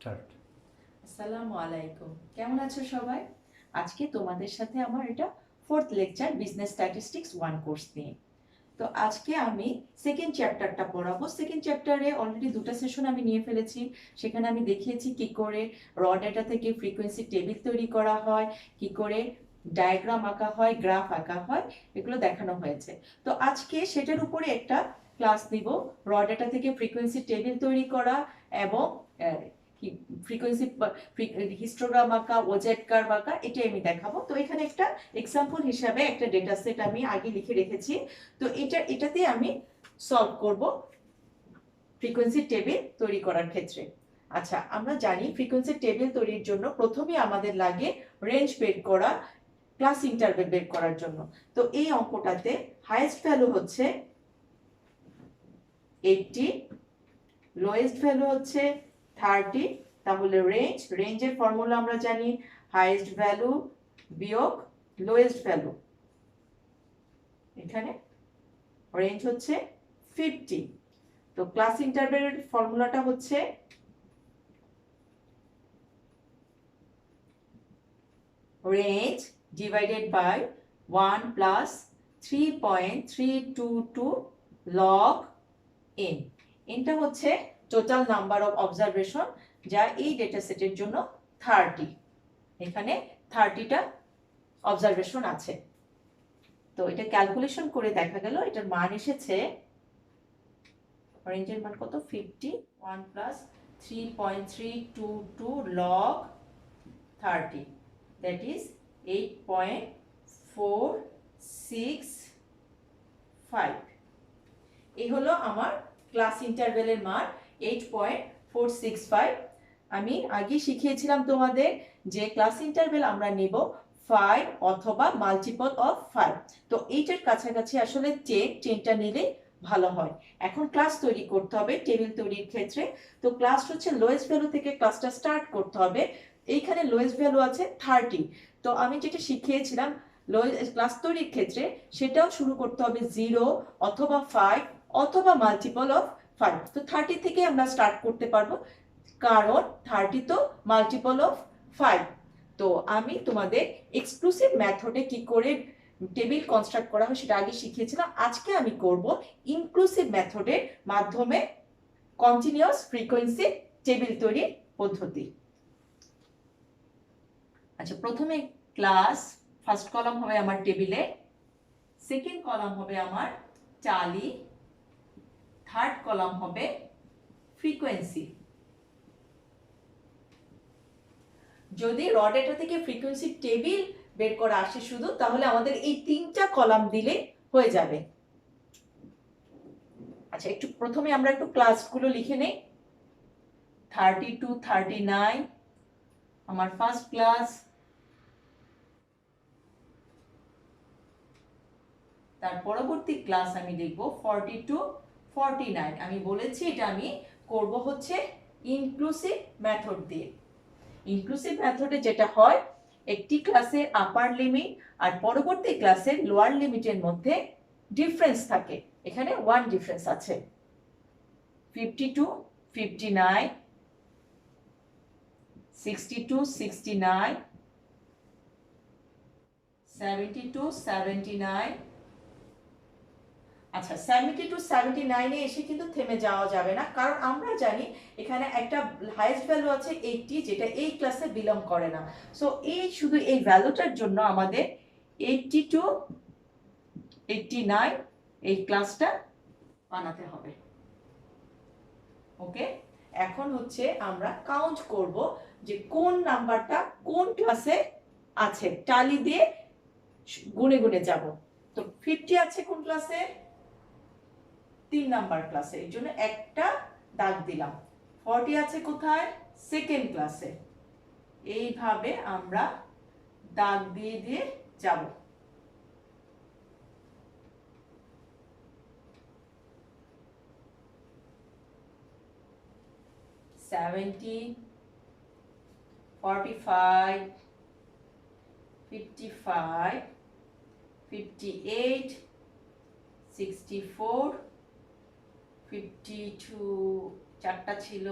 Start. আসসালামু আলাইকুম, কেমন আছো সবাই? আজকে তোমাদের সাথে আমার এটা fourth lecture business statistics 1 course নিয়ে। তো আজকে আমি সেকেন্ড চ্যাপ্টারটা পড়াবো। সেকেন্ড চ্যাপ্টারে অলরেডি দুটো সেশন আমি নিয়ে ফেলেছি। সেখানে আমি দেখিয়েছি কি করে র ডেটা থেকে ফ্রিকোয়েন্সি টেবিল তৈরি করা হয়, কি করে ডায়াগ্রাম আঁকা হয়, গ্রাফ আঁকা হয়, এগুলো দেখানো হয়েছে। তো আজকে সেটার উপরে একটা ক্লাস নিব, র ডেটা থেকে ফ্রিকোয়েন্সি টেবিল তৈরি করা এবং ফ্রিকোয়েন্সি হিস্টোগ্রাম আঁকা, ওজেড কার্ভ আঁকা, এটাই আমি দেখাবো। তো এখানে একটা এক্সাম্পল হিসাবে একটা ডেটা সেট আমি আগে লিখে রেখেছি। তো এটাতে আমি সলভ করব ফ্রিকোয়েন্সি টেবিল তৈরি করার ক্ষেত্রে। আচ্ছা, আমরা জানি ফ্রিকোয়েন্সি টেবিল তৈরির জন্য প্রথমেই আমাদের লাগে রেঞ্জ বের করা, ক্লাস ইন্টারভেল বের করার জন্য। তো এই অঙ্কটাতে হাইয়েস্ট ভ্যালু হচ্ছে 80, লোয়েস্ট ভ্যালু হচ্ছে 30। তাহলে রেঞ্জের ফর্মুলা আমরা জানি হাইয়েস্ট ভ্যালু বিয়োগ লোয়েস্ট ভ্যালু। এখানে রেঞ্জ হচ্ছে 50। তো ক্লাস ইন্টারভ্যালের ফর্মুলাটা হচ্ছে range divided by 1 plus 3.322 log n. এনটা হচ্ছে টোটাল নাম্বার অফ অবজারভেশন, যা এই ডেটা সেটের জন্য 30। এখানে 30টা অবজারভেশন আছে। তো এটা ক্যালকুলেশন করে দেখা গেল এটার মান এসেছে, রেঞ্জের মান কত, 50, 1 প্লাস 3.322 লগ 30, that is 8.465। এই হলো আমার ক্লাস ইন্টারভেলের মান 8.465। আমি আগে শিখিয়েছিলাম তোমাদের যে ক্লাস ইন্টারভেল আমরা নেব 5 অথবা মাল্টিপল অফ 5। তো এইটার কাছাকাছি আসলে 10টা নিলে ভালো হয়। এখন ক্লাস তৈরি করতে হবে টেবিল তৈরির ক্ষেত্রে। তো ক্লাস হচ্ছে লোয়েস্ট ভ্যালু থেকে ক্লাসটা স্টার্ট করতে হবে। এইখানে লোয়েস্ট ভ্যালু আছে 30। তো আমি যেটা শিখিয়েছিলাম ক্লাস তৈরির ক্ষেত্রে, সেটাও শুরু করতে হবে 0 অথবা 5 অথবা মাল্টিপল অফ 5। তো 30 থেকে আমরা স্টার্ট করতে পারবো, কারণ 30 তো মাল্টিপল অফ 5। তো আমি তোমাদের এক্সক্লুসিভ মেথডে কি করে টেবিল কনস্ট্রাক্ট করা হয় সেটা আগে শিখিয়েছিলাম। আজকে আমি করব ইনক্লুসিভ মেথডের মাধ্যমে কন্টিনিউয়াস ফ্রিকোয়েন্সি টেবিল তৈরির পদ্ধতি। আচ্ছা, প্রথমে ক্লাস, ফার্স্ট কলাম হবে আমার টেবিলে, সেকেন্ড কলাম হবে আমার টালি, থার্ড কলাম হবে ফ্রিকোয়েন্সি। যদি র ডেটা থেকে ফ্রিকোয়েন্সি টেবিল বের করা আসে শুধু, তাহলে আমাদের এই 3টা কলাম দিলে হয়ে যাবে। আচ্ছা, একটু প্রথমে আমরা একটু ক্লাসগুলো লিখে নেই। 32, 39 আমার ফার্স্ট ক্লাস। তার পরবর্তী ক্লাস আমি লিখব 42, 49। আমি বলেছি এটা আমি করব হচ্ছে ইনক্লুসিভ মেথড দিয়ে। ইনক্লুসিভ মেথডে যেটা হয়, একটি ক্লাসের আপার লিমিট আর পরবর্তী ক্লাসের লোয়ার লিমিটের মধ্যে ডিফারেন্স থাকে। এখানে 1 ডিফারেন্স আছে। 52, 59, 62, 69, 72, 79। আচ্ছা, 72, 79 এ এসে কিন্তু থেমে যাওয়া যাবে না, কারণ আমরা জানি এখানে একটা হাইয়েস্ট ভ্যালু আছে 80, যেটা এই ক্লাসে বিলং করে না। সো এই শুধু এই ভ্যালুটার জন্য আমাদের 82, 89 এই ক্লাসটা বানাতে হবে। ওকে, এখন হচ্ছে আমরা কাউন্ট করব যে কোন নাম্বারটা কোন ক্লাসে আছে, টালি দিয়ে গুনে গুনে যাব। তো 50 আছে কোন ক্লাসে, 3 নাম্বার ক্লাসে, এই জন্য একটা দাগ দিলাম। 40 আছে কোথায়, সেকেন্ড ক্লাসে। এইভাবে আমরা দাগ দিয়ে দিয়ে যাব। 70, 45, 55, 58, 64, 52 চারটা ছিল,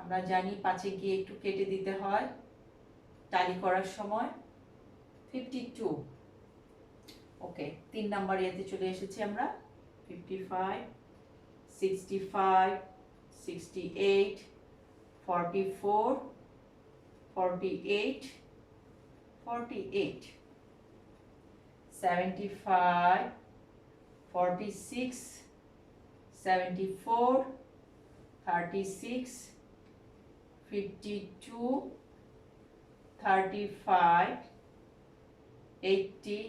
আমরা জানি 5-এ গিয়ে একটু কেটে দিতে হয় টালি করার সময়। 52। ওকে, 3 নাম্বার ইয়েতে চলে এসেছি আমরা। 55, 65, 68, 44, 48, 48, 75, 46, 74, 36, 52, 35, 80,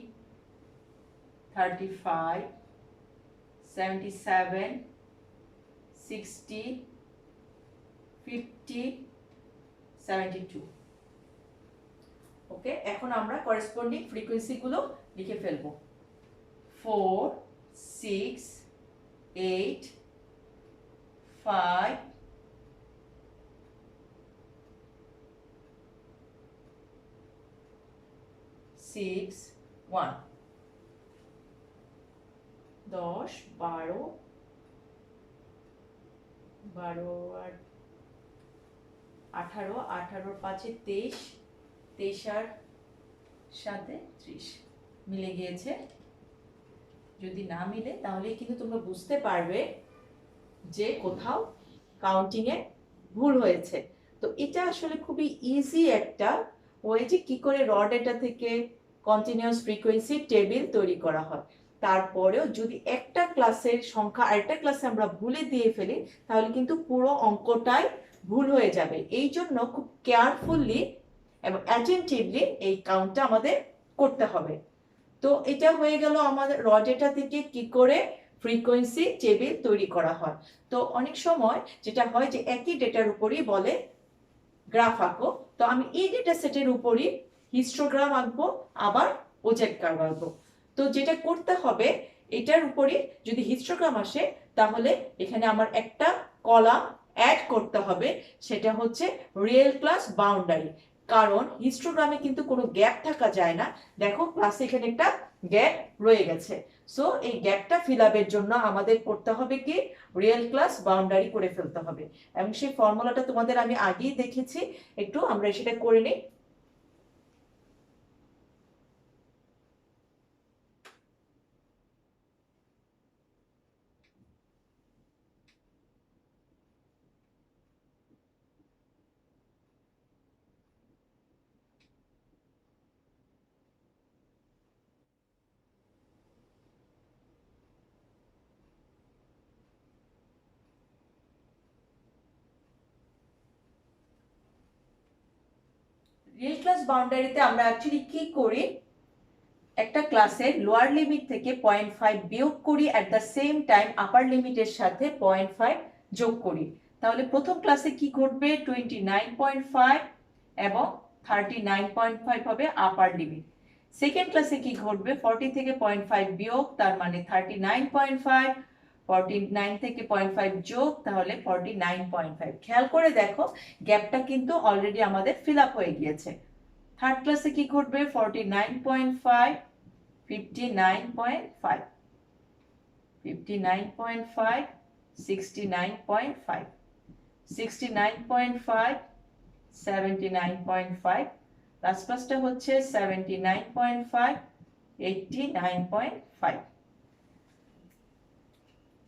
35, 77, 60, 50, 72। ওকে, এখন আমরা করেসপন্ডিং ফ্রিকোয়েন্সি গুলো লিখে ফেলবো। 4, 6, 8, 5, 6, 1। 10, 12, 12 আর 18, 18 5-এ 23, 23 আর 7-এ 30 মিলে গিয়েছে। যদি না মিলে তাহলে কিন্তু তোমরা বুঝতে পারবে যে কোথাও কাউন্টিং এ ভুল হয়েছে। তো এটা আসলে খুবই ইজি একটা ওই যে কি করে র ডেটা থেকে কন্টিনিউয়াস ফ্রিকোয়েন্সি টেবিল তৈরি করা হয়। তারপরেও যদি একটা ক্লাসের সংখ্যা আরেকটা ক্লাসে আমরা ভুলে দিয়ে ফেলি তাহলে কিন্তু পুরো অঙ্কটাই ভুল হয়ে যাবে। এই জন্য খুব কেয়ারফুলি এবং অ্যাটেন্টিভলি এই কাউন্টটা আমাদের করতে হবে। তো এটা হয়ে গেল আমাদের র ডেটা থেকে কি করে ফ্রিকোয়েন্সি টেবিল তৈরি করা হয়। তো অনেক সময় যেটা হয় যে একই ডেটার উপরই বলে গ্রাফ আঁকো, তো আমি এই ডেটা সেটের উপরই হিস্টোগ্রাম আঁকবো, আবার ওজেড কার্ভ আঁকবো। তো যেটা করতে হবে এটার উপরই যদি হিস্টোগ্রাম আসে তাহলে এখানে আমার একটা কলাম অ্যাড করতে হবে, সেটা হচ্ছে রিয়েল ক্লাস বাউন্ডারি। কারণ হিস্টোগ্রামে কিন্তু কোনো গ্যাপ থাকা যায় না। দেখো ক্লাসে এখানে একটা গ্যাপ রয়ে গেছে। সো এই গ্যাপটা ফিল আপের জন্য আমাদের করতে হবে কি রিয়েল ক্লাস বাউন্ডারি করে ফেলতে হবে। এবং সেই ফর্মুলাটা তোমাদের আমি আগেই দেখেছি, একটু আমরা সেটা করে নিই। রিয়েল ক্লাস বাউন্ডারিতে আমরা অ্যাকচুয়ালি কি করি, একটা ক্লাসের লোয়ার লিমিট থেকে 0.5 বিয়োগ করি, অ্যাট দ্য সেম টাইম আপার লিমিটের সাথে 0.5 যোগ করি। তাহলে প্রথম ক্লাসে কি ঘটবে 29.5 এবং 39.5 হবে আপার লিমিট। সেকেন্ড ক্লাসে কি ঘটবে 40 থেকে 0.5 বিয়োগ, তার মানে 39.5, 49 থেকে 0.5 যোগ, তাহলে 49.5। খেয়াল করে দেখো গ্যাপটা কিন্তু অলরেডি আমাদের ফিল আপ হয়ে গিয়েছে। থার্ড ক্লাসে কি ঘটবে 49.5, 59.5, 59.5, 69.5, 69.5, 79.5, লাস্ট ক্লাসটা হচ্ছে 79.5, 89.5।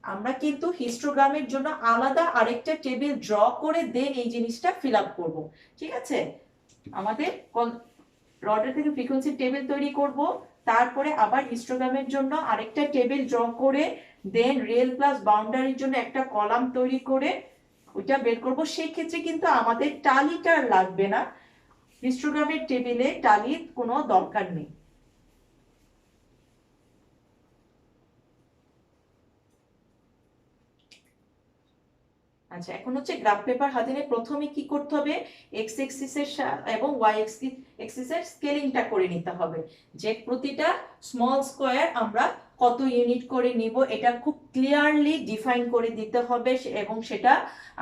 আমরা কিন্তু হিস্টোগ্রামের জন্য আলাদা আরেকটা টেবিল ড্র করে দেন এই জিনিসটা ফিল আপ করবো। ঠিক আছে, আমাদের রডের থেকে ফ্রিকোয়েন্সি টেবিল তৈরি করব, তারপরে আবার হিস্টোগ্রামের জন্য আরেকটা টেবিল ড্র করে দেন রিয়েল প্লাস বাউন্ডারির জন্য একটা কলাম তৈরি করে ওইটা বের করব। সেই ক্ষেত্রে কিন্তু আমাদের টালিটা লাগবে না, হিস্টোগ্রামের টেবিলে টালির কোনো দরকার নেই। আচ্ছা, এখন হচ্ছে গ্রাফ পেপার হাতে নিয়ে প্রথমে কি করতে হবে এক্স এক্সিসের এবং ওয়াই এক্সিসের স্কেলিংটা করে নিতে হবে, যে প্রতিটা স্মল স্কয়ার আমরা কত ইউনিট করে নিব এটা খুব ক্লিয়ারলি ডিফাইন করে দিতে হবে, এবং সেটা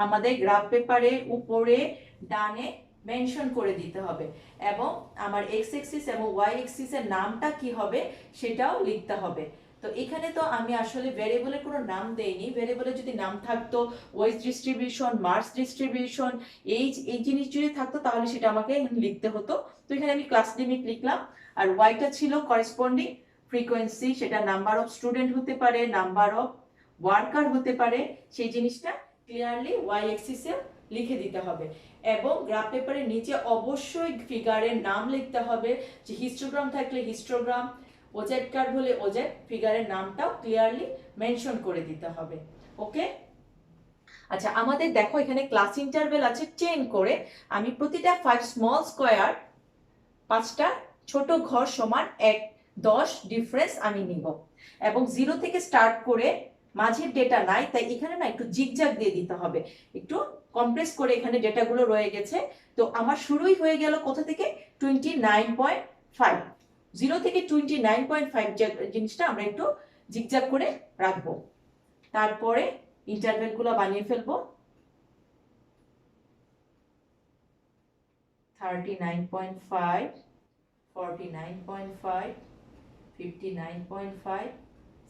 আমাদের গ্রাফ পেপারের উপরে ডানে মেনশন করে দিতে হবে, এবং আমার এক্স এক্সিস এবং ওয়াই এক্সিসের নামটা কি হবে সেটাও লিখতে হবে। তো তো এখানে তো আমি আসলে ভেরিয়েবলের কোনো নাম দেইনি। ভেরিয়েবলের যদি নাম থাকতো, ওয়েজ ডিস্ট্রিবিউশন, মার্কস ডিস্ট্রিবিউশন, এই জিনিস যদি থাকতো তাহলে সেটা আমাকে লিখতে হতো। তো এখানে আমি ক্লাস লিমিট লিখলাম, আর ওয়াইটা ছিল করেসপন্ডিং ফ্রিকোয়েন্সি, সেটা নাম্বার অফ স্টুডেন্ট হতে পারে, নাম্বার অফ ওয়ার্কার হতে পারে, সেই জিনিসটা ক্লিয়ারলি ওয়াই এক্সিসে লিখে দিতে হবে। এবং গ্রাফ পেপারের নিচে অবশ্যই ফিগারের নাম লিখতে হবে, যে হিস্টোগ্রাম থাকলে হিস্টোগ্রাম, ওজেড কার্ভ হলে ওজেড, ফিগারের নামটাও ক্লিয়ারলি মেনশন করে দিতে হবে। ওকে, আচ্ছা আমাদের দেখো এখানে ক্লাস ইন্টারভেল আছে 10 করে। আমি প্রতিটা 5 স্মল স্কোয়ার, 5টা ছোট ঘর সমান 10 ডিফারেন্স আমি নিব। এবং 0 থেকে স্টার্ট করে মাঝের ডেটা নাই, তাই এখানে না একটু জিগজ্যাগ দিয়ে দিতে হবে, একটু কম্প্রেস করে এখানে ডেটাগুলো রয়ে গেছে। তো আমার শুরুই হয়ে গেল কোথা থেকে, 29.5। 0 থেকে 29.5 জিনিসটা আমরা একটু জিগজ্যাগ করে রাখবো। তারপরে ইন্টারভেলগুলো বানিয়ে ফেলবো। 39.5, 49.5, 59.5,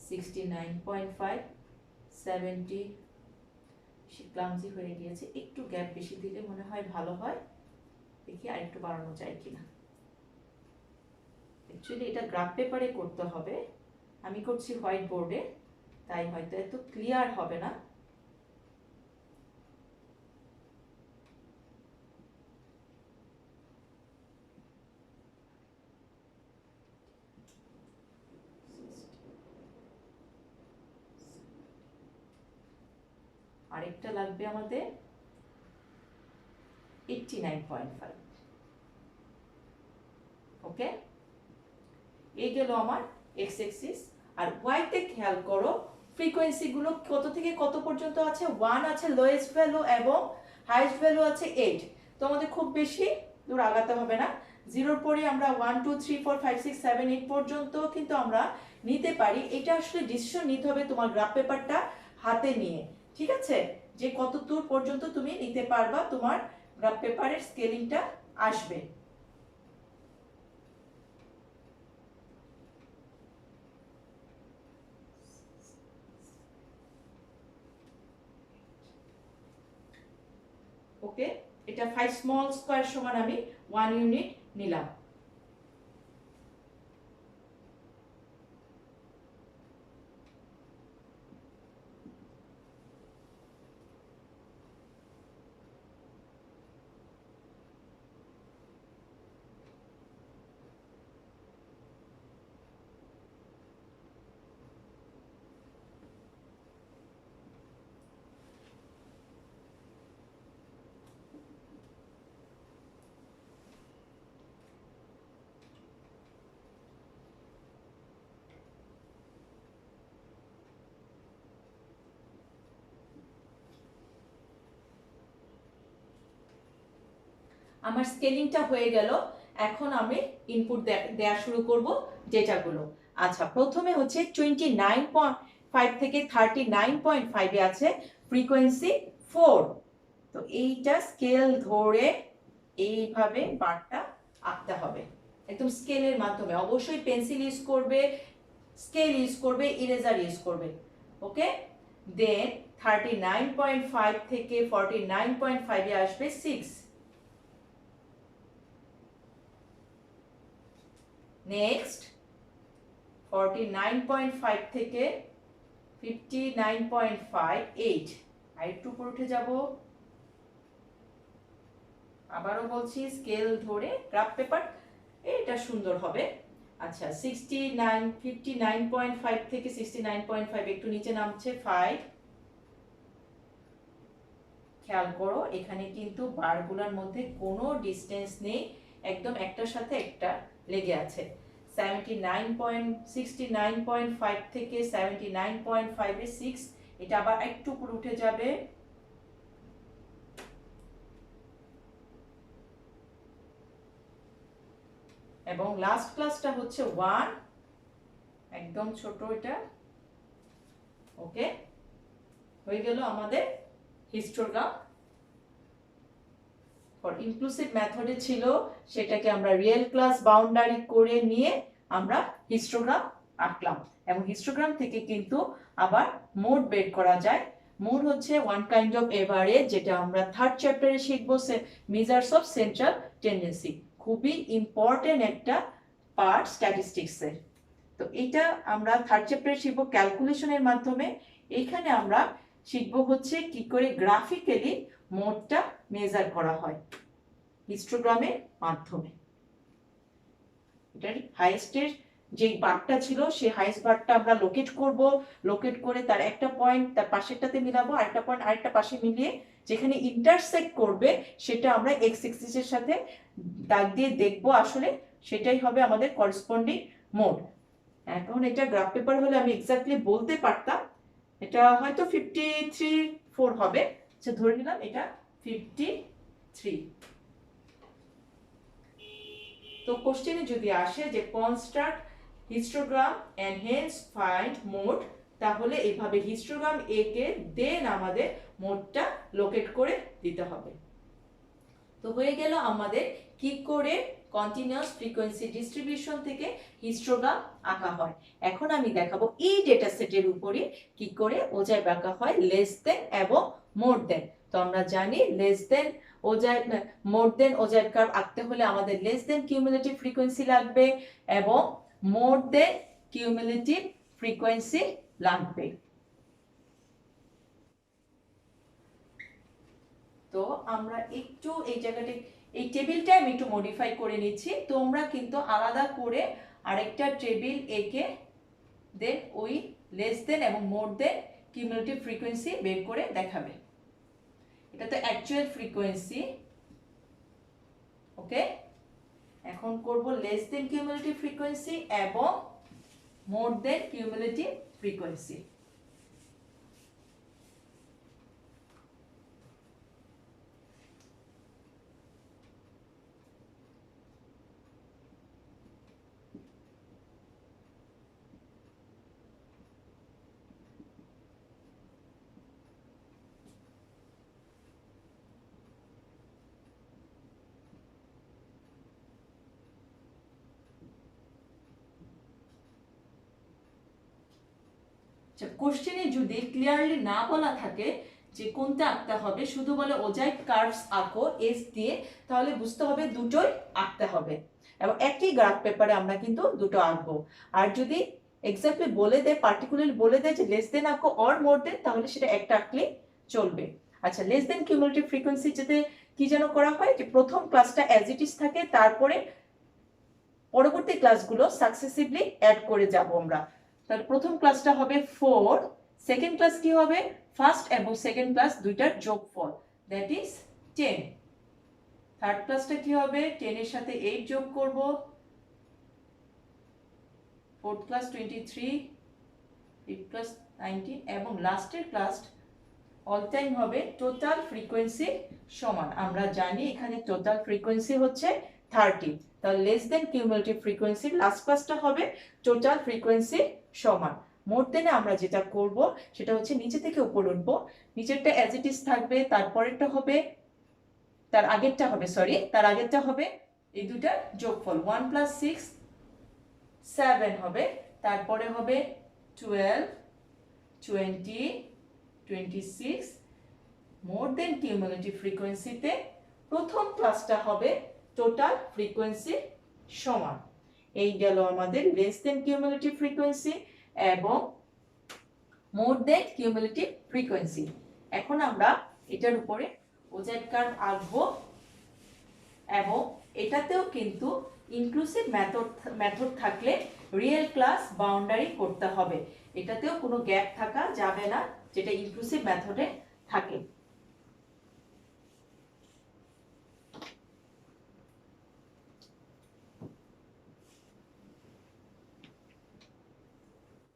69.5, 70। ক্লামজি হয়ে গিয়েছে, একটু গ্যাপ বেশি দিলে মনে হয় ভালো হয়, দেখি আর একটু বাড়ানো যায় কিনা। অ্যাকচুয়ালি এটা গ্রাফ পেপারে করতে হবে, আমি করছি হোয়াইট বোর্ডে, তাই হয়তো এত ক্লিয়ার হবে না। আরেকটা লাগবে আমাদের 89.5। ওকে, এই গেল আমার এক্স এক্সিস। আর ওয়াইতে খেয়াল করো ফ্রিকোয়েন্সি গুলো কত থেকে কত পর্যন্ত আছে। 1 আছে লোয়েস্ট ভ্যালু এবং হাইয়েস্ট ভ্যালু আছে 8। তো আমাদের খুব বেশি দূর আগাতে হবে না, 0-র পরে আমরা 1 2 3 4 5 6 7 8 পর্যন্ত কিন্তু আমরা নিতে পারি। এটা আসলে ডিসিশন নিতে হবে তোমার গ্রাফ পেপারটা হাতে নিয়ে, ঠিক আছে, যে কত দূর পর্যন্ত তুমি নিতে পারবা, তোমার গ্রাফ পেপারের স্কেলিংটা আসবে। ওকে, এটা 5 স্মল স্কয়ার সমান আমি 1 ইউনিট নিলাম। আমার স্কেলিংটা হয়ে গেল, এখন আমি ইনপুট দেয়া শুরু করব ডেটাগুলো। আচ্ছা, প্রথমে হচ্ছে 29.5 থেকে 39.5 এ আছে ফ্রিকোয়েন্সি 4। তো এইটা স্কেল ধরে এইভাবে বারটা আঁকতে হবে, একদম স্কেলের মাধ্যমে। অবশ্যই পেন্সিল ইউজ করবে, স্কেল ইউজ করবে, ইরেজার ইউজ করবে। ওকে, দেন 39.5 থেকে 49.5 এ আসবে 6। নেক্সট 49.5 থেকে 59.5 8। আর একটু উপরে উঠে যাব, আবারও বলছি স্কেল ধরে গ্রাফ পেপার এটা সুন্দর হবে। আচ্ছা 59 থেকে 69.5 একটু নিচে নামছে 5। খেয়াল করো এখানে কিন্তু বারগুলোর মধ্যে কোনো ডিসটেন্স নেই, একদম একটার সাথে একটা লেগে আছে। 69.5 থেকে 79.5 এ 6, এটা আবার একটু উপরে উঠে যাবে। এবং লাস্ট ক্লাসটা হচ্ছে 1, একদম ছোট এটা। ওকে, হয়ে গেল আমাদের হিস্টোগ্রাম। ফর ইনক্লুসিভ মেথডে ছিল, সেটাকে আমরা রিয়েল ক্লাস বাউন্ডারি করে নিয়ে আমরা হিস্টোগ্রাম আঁকলাম। এবং হিস্টোগ্রাম থেকে কিন্তু আবার মোড বের করা যায়। মোড হচ্ছে ওয়ান কাইন্ড অফ এভারেজ, যেটা আমরা থার্ড চ্যাপ্টারে শিখবো, মেজার্স অফ সেন্ট্রাল টেন্ডেন্সি। খুবই ইম্পর্টেন্ট একটা পার্ট স্ট্যাটিস্টিক্সের। তো এটা আমরা থার্ড চ্যাপ্টারে শিখবো ক্যালকুলেশনের মাধ্যমে। এইখানে আমরা শিখবো হচ্ছে কি করে গ্রাফিক্যালি মোডটা মেজার করা হয় হিস্টোগ্রামের মাধ্যমে। এটার হাইয়েস্টের যে বারটা ছিল সেই হাইয়েস্ট বারটা আমরা লোকেট করব, লোকেট করে তার একটা পয়েন্ট তার পাশেরটাতে মিলাবো, আরেকটা পয়েন্ট আরেকটা পাশে মিলিয়ে যেখানে ইন্টারসেক্ট করবে সেটা আমরা এক্স এক্সিসের সাথে দাগ দিয়ে দেখবো, আসলে সেটাই হবে আমাদের করেসপন্ডিং মোড। এখন এটা গ্রাফ পেপার হলে আমি এক্স্যাক্টলি বলতে পারতাম, এটা হয়তো 53-4 হবে, আচ্ছা ধরে নিলাম এটা 53। তো কোশ্চেনে যদি আসে যে construct histogram and hence find mode, তাহলে এইভাবে হিস্টোগ্রাম এ কে দেন আমাদের মোডটা লোকেট করে দিতে হবে। তো হয়ে গেল আমাদের কি করে কন্টিনিউয়াস ফ্রিকোয়েন্সি ডিস্ট্রিবিউশন থেকে হিস্টোগ্রাম আঁকা হয়। এখন আমি দেখাবো এই ডেটা সেটের উপরে কি করে ওজায় আঁকা হয় লেস দেন এবং মোর দেন। তো আমরা জানি লেস দেন ওজায় মোর দেন ওজায় কার্ভ আঁকতে হলে আমাদের লেস দেন কিউমুলেটিভ ফ্রিকোয়েন্সি লাগবে এবং মোর দেন কিউমুলেটিভ ফ্রিকোয়েন্সি লাগবে। তো আমরা একটু এই জায়গাটা এই টেবিলটা আমি একটু মডিফাই করে নিচ্ছি, তোমরা কিন্তু আলাদা করে আরেকটা টেবিল এঁকে দেন ওই লেস দেন এবং মোর দেন কিউমুলেটিভ ফ্রিকোয়েন্সি বের করে দেখাবে। এটা তো অ্যাকচুয়াল ফ্রিকোয়েন্সি, ওকে। এখন করব লেস দেন কিউমুলেটিভ ফ্রিকোয়েন্সি এবং মোর দেন কিউমুলেটিভ ফ্রিকোয়েন্সি। কোশ্চেনে যদি ক্লিয়ারলি না বলা থাকে যে কোনটা আঁকতে হবে, শুধু বলে ওজাইড কার্ভস আঁকো এস দিয়ে, তাহলে বুঝতে হবে দুটোই আঁকতে হবে এবং একই গ্রাফ পেপারে আমরা কিন্তু দুটো আঁকবো। আর যদি এক্স্যাক্টলি বলে দেয়, পার্টিকুলারলি বলে দেয় যে লেস দেন আঁকো অর মোর দেন, তাহলে সেটা একটা আঁকলে চলবে। আচ্ছা, লেস দেন কিউমুলেটিভ ফ্রিকোয়েন্সি যেতে কি যেন করা হয় যে প্রথম ক্লাসটা অ্যাজ ইট ইজ থাকে, তারপরে পরবর্তী ক্লাসগুলো সাকসেসিভলি অ্যাড করে যাব আমরা। তাহলে প্রথম ক্লাসটা হবে 4, সেকেন্ড ক্লাস কি হবে ফার্স্ট এবং সেকেন্ড ক্লাস দুইটার যোগফল, দ্যাট ইজ 10। থার্ড ক্লাসটা কি হবে 10 এর সাথে 8 যোগ করব, ফোর্থ ক্লাস 23, ফিফথ ক্লাস 19 এবং লাস্টের ক্লাস অল টাইম হবে টোটাল ফ্রিকোয়েন্সি সমান। আমরা জানি এখানে টোটাল ফ্রিকোয়েন্সি হচ্ছে 30, তাহলে less than cumulative frequency last ক্লাসটা হবে টোটাল ফ্রিকোয়েন্সি সমান। মোর দেনে আমরা যেটা করব সেটা হচ্ছে নিচে থেকে উপর উঠবো, নিচেরটা অ্যাজ ইট ইজ থাকবে, তারপরেরটা হবে তার আগেরটা হবে এই দুটার যোগফল 1 + 6 7 হবে, তারপরে হবে 12 20 26। মোর দেন কিউমুলেটিভ ফ্রিকোয়েন্সিতে প্রথম ক্লাসটা হবে টোটাল ফ্রিকোয়েন্সি সমান। এই গেল আমাদের লেস দেন কিউমুলেটিভ ফ্রিকোয়েন্সি এবং মোর দেন কিউমুলেটিভ ফ্রিকোয়েন্সি। এখন আমরা এটার উপরে ওজেড কার্ভ আঁকবো এবং এটাতেও কিন্তু ইনক্লুসিভ মেথড থাকলে রিয়েল ক্লাস বাউন্ডারি করতে হবে, এটাতেও কোনো গ্যাপ থাকা যাবে না যেটা ইনক্লুসিভ মেথডে থাকে।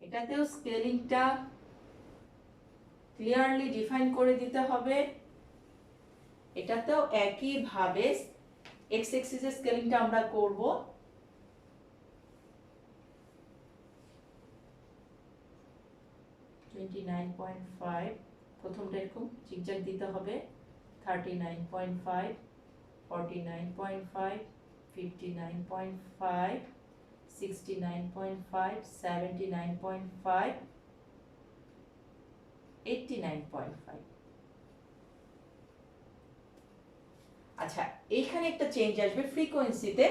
এটাতেও স্কেলিংটা ক্লিয়ারলি ডিফাইন করে দিতে হবে, এটাতেও একই ভাবে এক্স এক্সিসের স্কেলিংটা আমরা করব। প্রথমটা এরকম জিগজ্যাগ দিতে হবে, 39.5 49.5 59.5 69.5, 79.5, 89.5। আচ্ছা, এইখানে একটা চেঞ্জ আসবে ফ্রিকোয়েন্সিতে।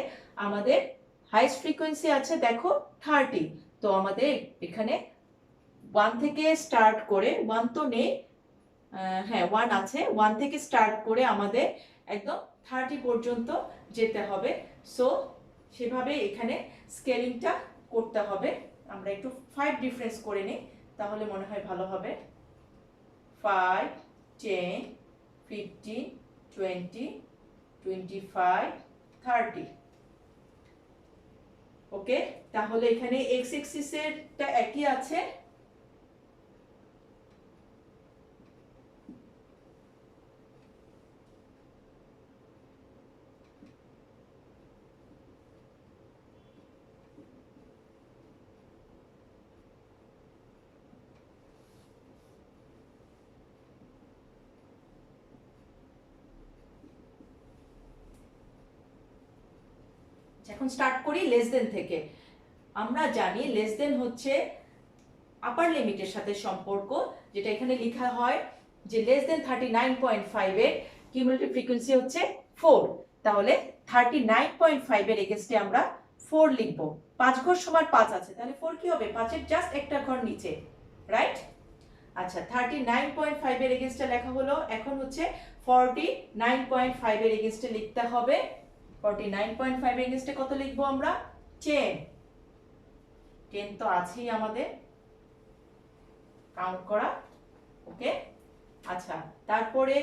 আমাদের হাইস্ট ফ্রিকোয়েন্সি আছে দেখো 30, তো আমাদের এখানে 1 থেকে স্টার্ট করে, 1 তো নেই, হ্যাঁ 1 আছে, 1 থেকে স্টার্ট করে আমাদের একদম 30 পর্যন্ত যেতে হবে। সো সেভাবে এখানে স্কেলিংটা করতে হবে। আমরা একটু 5 ডিফারেন্স করে নিই, তাহলে মনে হয় ভালো হবে। 5, 10, 15, 20, 25, 30। ওকে, তাহলে এখানে এক্স এক্সিসেরটা একই আছে। এখন স্টার্ট করি লেস দেন থেকে। আমরা জানি লেস দেন হচ্ছে আপার লিমিটের সাথে সম্পর্ক, যেটা এখানে লেখা হয় যে লেস দেন 39.5 এর কিউমুলেটিভ ফ্রিকোয়েন্সি হচ্ছে 4। তাহলে 39.5 এর এগেইনস্টে আমরা 4 লিখব। 5 ঘর সমান 5 আছে, তাহলে 4 কি হবে? 5 এর জাস্ট একটা ঘর নিচে, রাইট? আচ্ছা, 39.5 এর এগেইনস্টে লেখা হলো। এখন হচ্ছে 49.5 এর এগেইনস্টে লিখতে হবে। 49.5 এর এগেইনস্টে কত লিখবো আমরা? 10। 10 তো আছেই আমাদের কাউন্ট করা। ওকে, আচ্ছা, তারপরে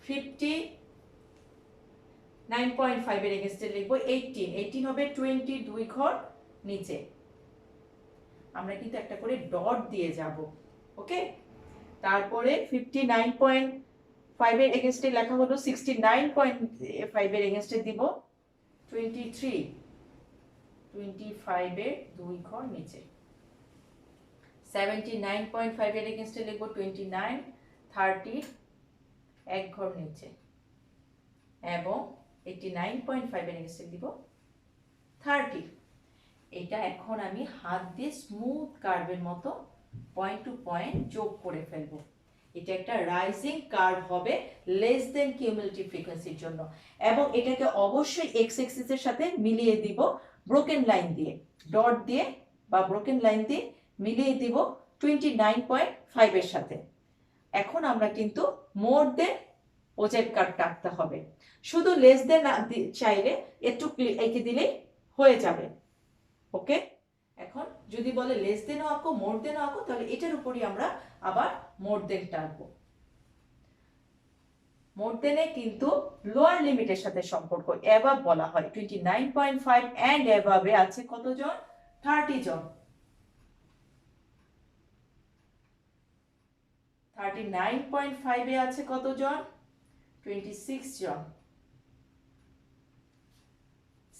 59.5 এর এগেইনস্টে লিখবো 18। 18 হবে 20, 2 ঘর নিচে। আমরা কিন্তু একটা করে ডট দিয়ে যাব। ওকে, তারপরে 59.5 এর এগেইনস্টে লেখা হলো 69.5 এর এগেইনস্টে দিব 23। 25 এর 2 ঘর নিচে। 79.5 এর এগেইনস্টে লিখব 29, 30 এক ঘর নিচে, এবং 89.5 এর এগেইনস্টে দিব 30। এটা এখন আমি হাত দিয়ে স্মুথ কার্ভের মতো পয়েন্ট টু পয়েন্ট যোগ করে ফেলবো। এটা একটা রাইজিং কার্ভ হবে লেস দেন কিউমুলেটিভ ফ্রিকোয়েন্সির জন্য, এবং এটাকে অবশ্যই এক্স এক্সিসের সাথে মিলিয়ে দিব ব্রোকেন লাইন দিয়ে, ডট দিয়ে বা ব্রোকেন লাইন দিয়ে মিলিয়ে দিব 29.5 এর সাথে। এখন আমরা কিন্তু মোর দেন ওজেড কার্ভ টানতে হবে। শুধু লেস দেন চাইলে একটু এঁকে দিলেই হয়ে যাবে। ওকে, এখন যদি বলে লেস দেনও আঁকো, মোর দেনও আঁকো, তাহলে এটার উপরই আমরা আবার মোর দেন টানবো। মোর দেনে কিন্তু লোয়ার লিমিটের সাথে সম্পর্ক, অ্যাবাভ বলা হয়। 29.5 এন্ড অ্যাবাভে আছে কতজন? 30 জন। 39.5 এ আছে কতজন? 26 জন।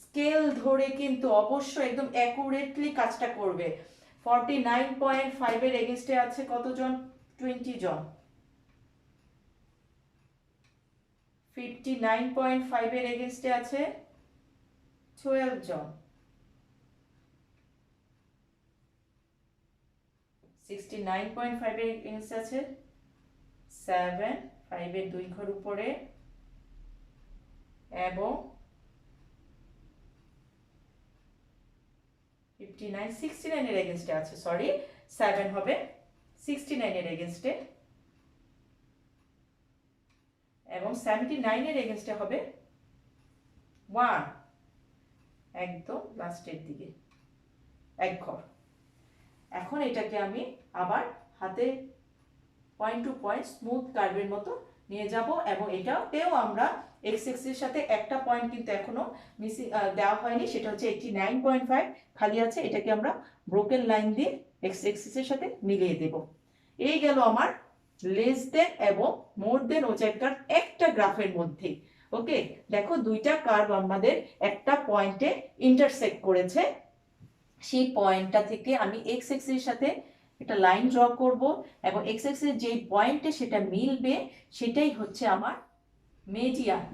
স্কেল ধরে কিন্তু অবশ্যই একদম অ্যাকুরেটলি কাজটা করবে। 49.5 এর এগেইনস্টে আছে কতজন? 20 জন। 59.5 এর এগেইনস্টে আছে 12 জন। 69.5 এর এগেইনস্টে আছে 7, 5 এর 2 ঘর উপরে, এবং 69 এর এগেইনস্টে আছে, সরি 7 হবে 69 এর এগেইনস্টে, এবং 79 এর এগেইনস্টে হবে 1, একদম লাস্টের দিকে এক ঘর। এখন এটাকে আমি আবার হাতে পয়েন্ট টু পয়েন্ট স্মুথ কার্ভের মতো নিয়ে যাব, এবং এটাতেও আমরা এক্স এক্সিসের সাথে একটা পয়েন্ট কিন্তু এখনো মিসিং দেওয়া হয়নি, সেটা হচ্ছে 89.5 খালি আছে। এটাকে আমরা ব্রোকেন লাইন দিয়ে এক্স এক্সিসের সাথে মিলিয়ে দেব। এই গেল আমার লেস দেন এবং মোর দেন ওজেড কার্ভ একটা গ্রাফের মধ্যে। ওকে, দেখো দুইটা কার্ভ আমাদের একটা পয়েন্টে ইন্টারসেক্ট করেছে। সেই পয়েন্টটা থেকে আমি এক্স এক্সিসের সাথে একটা লাইন ড্র করব, এবং এক্স এক্সিসের যে পয়েন্টে সেটা মিলবে সেটাই হচ্ছে আমার মেডিয়ান।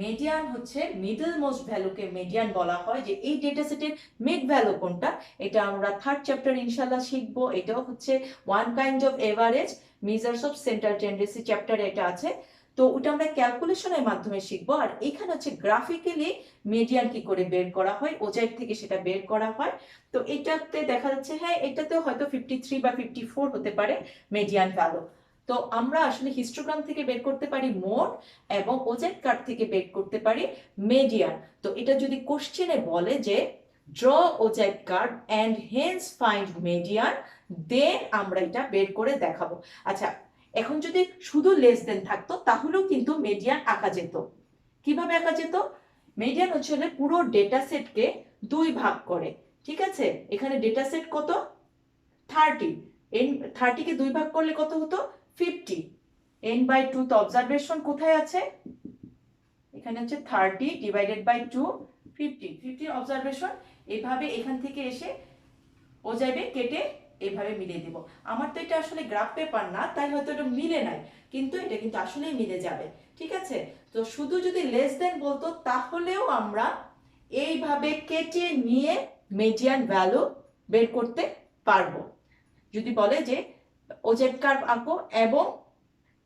মিডিয়ান হচ্ছে মিডল মোস্ট ভ্যালুকে মিডিয়ান বলা হয়, যে এই ডেটা সেটের মিড ভ্যালু কোনটা এটা আমরা থার্ড চ্যাপ্টার ইনশাল্লাহ শিখবো। এটাও হচ্ছে one kind of average measures of central tendency চ্যাপ্টারে এটা আছে। তো ওটা আমরা ক্যালকুলেশনের মাধ্যমে শিখবো। আর এখানে হচ্ছে গ্রাফিক্যালি মিডিয়ান কি করে বের করা হয়, ওজাইট থেকে সেটা বের করা হয়। তো এটাতে দেখা যাচ্ছে হ্যাঁ এটাতেও হয়তো 53 বা 54 হতে পারে মিডিয়ান ভ্যালু। তো আমরা আসলে হিস্টোগ্রাম থেকে বের করতে পারি মোড, এবং ওজেড কার্ভ থেকে বের করতে পারি মিডিয়ান। তো এটা যদি কোশ্চেনে বলে যে ড্র ওজেড curve and hence find median, then আমরা এটা বের করে দেখাবো। আচ্ছা, এখন যদি শুধু লেস দেন থাকতো তাহলেও কিন্তু মিডিয়ান আঁকা যেত। কিভাবে আঁকা যেত? মিডিয়ান হচ্ছে পুরো ডেটা সেটকে 2 ভাগ করে, ঠিক আছে? এখানে ডেটা সেট কত? 30। এন 30 কে 2 ভাগ করলে কত হতো? 50। n/2 তো অবজারভেশন কোথায় আছে? এখানে হচ্ছে 30 ডিভাইডেড বাই 2 50 অবজারভেশন। এভাবে এখান থেকে এসে ও যাবে কেটে এভাবে মিলিয়ে দেব। আমার তো এটা আসলে গ্রাফ পেপার না, তাই হয়তো এটা মিলে নাই, কিন্তু এটা কিন্তু আসলেই মিলে যাবে, ঠিক আছে? তো শুধু যদি লেস দেন বলতো তাহলেও আমরা এইভাবে কেটে নিয়ে মিডিয়ান ভ্যালু বের করতে পারবো। যদি বলে যে ওজেড কার্ভ আঁকো এবং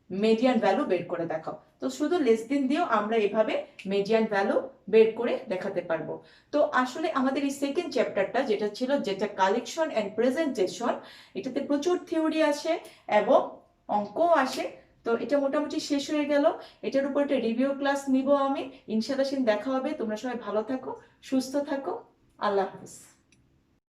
মিডিয়ান ভ্যালু বের করে দেখাও, তো শুধু লেস দিন দিয়েও আমরা এভাবে মিডিয়ান ভ্যালু বের করে দেখাতে পারবো। তো আসলে আমাদের এই সেকেন্ড চ্যাপ্টারটা যেটা কালেকশন এন্ড প্রেজেন্টেশন, এটাতে প্রচুর থিওরি আসে এবং অঙ্কও আসে। তো এটা মোটামুটি শেষ হয়ে গেল। এটার উপর একটা রিভিউ ক্লাস নিব আমি ইনশাআল্লাহ। দেখা হবে। তোমরা সবাই ভালো থাকো, সুস্থ থাকো। আল্লাহ হাফিজ।